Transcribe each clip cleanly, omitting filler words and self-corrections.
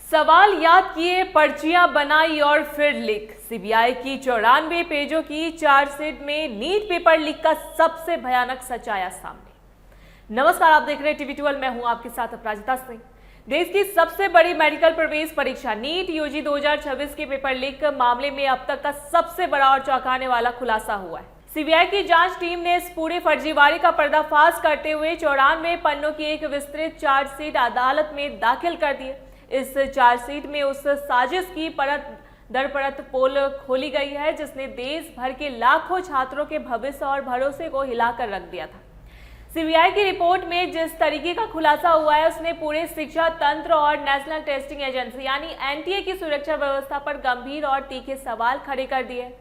सवाल याद किए, पर्चियां बनाई और फिर लीक। सीबीआई की 94 पेजों की चार्जशीट में नीट पेपर लीक का सबसे भयानक सच आया सामने। नमस्कार, आप देख रहे हैं टीवी12। मैं हूं आपके साथ अपराजिता सिंह। देश की सबसे बड़ी मेडिकल प्रवेश परीक्षा नीट यूजी 2026 के पेपर लीक मामले में अब तक का सबसे बड़ा और चौंकाने वाला खुलासा हुआ है। सीबीआई की जांच टीम ने इस पूरे फर्जीवाड़े का पर्दाफाश करते हुए 94 पन्नों की एक विस्तृत चार्जशीट अदालत में दाखिल कर दी है। इस चार्जशीट में उस साजिश की परत दर परत पोल खोली गई है जिसने देश भर के लाखों छात्रों के भविष्य और भरोसे को हिलाकर रख दिया था। सीबीआई की रिपोर्ट में जिस तरीके का खुलासा हुआ है उसने पूरे शिक्षा तंत्र और नेशनल टेस्टिंग एजेंसी यानी एनटीए की सुरक्षा व्यवस्था पर गंभीर और तीखे सवाल खड़े कर दिए।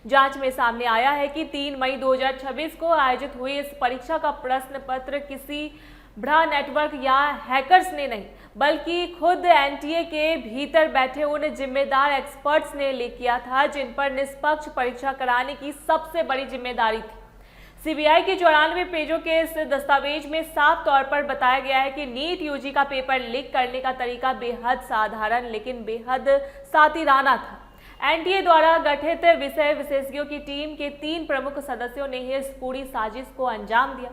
जांच में सामने आया है कि 3 मई 2026 को आयोजित हुई इस परीक्षा का प्रश्न पत्र किसी बड़ा नेटवर्क या हैकर्स ने नहीं बल्कि खुद एनटीए के भीतर बैठे उन जिम्मेदार एक्सपर्ट्स ने लीक किया था जिन पर निष्पक्ष परीक्षा कराने की सबसे बड़ी जिम्मेदारी थी। सीबीआई के 94 पेजों के इस दस्तावेज में साफ तौर पर बताया गया है कि नीट यूजी का पेपर लीक करने का तरीका बेहद साधारण लेकिन बेहद सातिराना था। एनटीए द्वारा गठित विषय विशेषज्ञों की टीम के 3 प्रमुख सदस्यों ने इस पूरी साजिश को अंजाम दिया।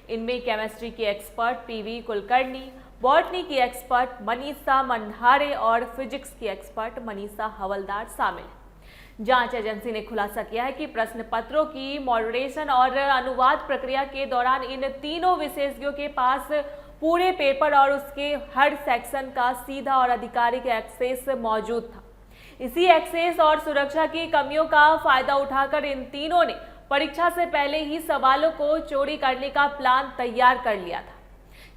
इनमें केमिस्ट्री के एक्सपर्ट पीवी कुलकर्णी, बॉटनी की एक्सपर्ट मनीषा मंडारे और फिजिक्स की एक्सपर्ट मनीषा हवलदार शामिल हैं। जांच एजेंसी ने खुलासा किया है कि प्रश्न पत्रों की मॉडरेशन और अनुवाद प्रक्रिया के दौरान इन तीनों विशेषज्ञों के पास पूरे पेपर और उसके हर सेक्शन का सीधा और आधिकारिक एक्सेस मौजूद था। इसी एक्सेस और सुरक्षा की कमियों का फायदा उठाकर इन तीनों ने परीक्षा से पहले ही सवालों को चोरी करने का प्लान तैयार कर लिया था।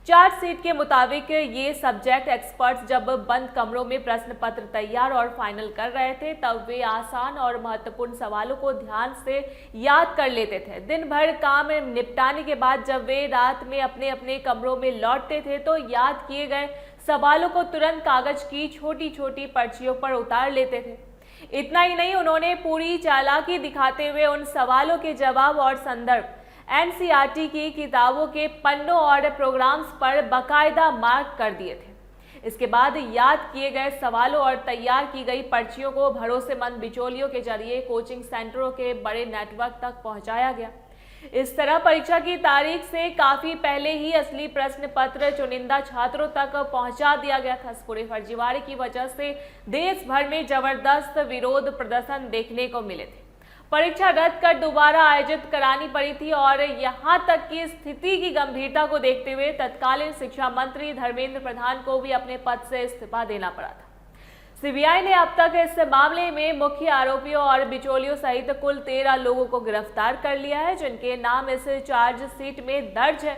चार्जशीट के मुताबिक ये सब्जेक्ट एक्सपर्ट्स जब बंद कमरों में प्रश्न पत्र तैयार और फाइनल कर रहे थे तब वे आसान और महत्वपूर्ण सवालों को ध्यान से याद कर लेते थे। दिन भर काम निपटाने के बाद जब वे रात में अपने अपने कमरों में लौटते थे तो याद किए गए सवालों को तुरंत कागज की छोटी छोटी पर्चियों पर उतार लेते थे। इतना ही नहीं, उन्होंने पूरी चालाकी दिखाते हुए उन सवालों के जवाब और संदर्भ एनसीईआरटी की किताबों के पन्नों और प्रोग्राम्स पर बाकायदा मार्क कर दिए थे। इसके बाद याद किए गए सवालों और तैयार की गई पर्चियों को भरोसेमंद बिचौलियों के जरिए कोचिंग सेंटरों के बड़े नेटवर्क तक पहुंचाया गया। इस तरह परीक्षा की तारीख से काफी पहले ही असली प्रश्न पत्र चुनिंदा छात्रों तक पहुंचा दिया गया था। इस पूरे फर्जीवाड़े की वजह से देश भर में जबरदस्त विरोध प्रदर्शन देखने को मिले थे। परीक्षा रद्द कर दोबारा आयोजित करानी पड़ी थी और यहां तक कि स्थिति की गंभीरता को देखते हुए तत्कालीन शिक्षा मंत्री धर्मेंद्र प्रधान को भी अपने पद से इस्तीफा देना पड़ा था। सीबीआई ने अब तक इस मामले में मुख्य आरोपियों और बिचौलियों सहित कुल 13 लोगों को गिरफ्तार कर लिया है जिनके नाम इस चार्जशीट में दर्ज है।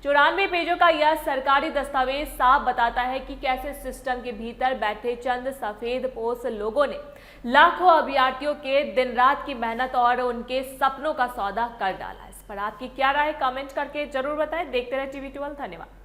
94 पेजों का यह सरकारी दस्तावेज साफ बताता है कि कैसे सिस्टम के भीतर बैठे चंद सफेदपोश लोगों ने लाखों अभ्यर्थियों के दिन रात की मेहनत और उनके सपनों का सौदा कर डाला। इस पर आपकी क्या राय, कमेंट करके जरूर बताएं। देखते रहे टीवी12। धन्यवाद।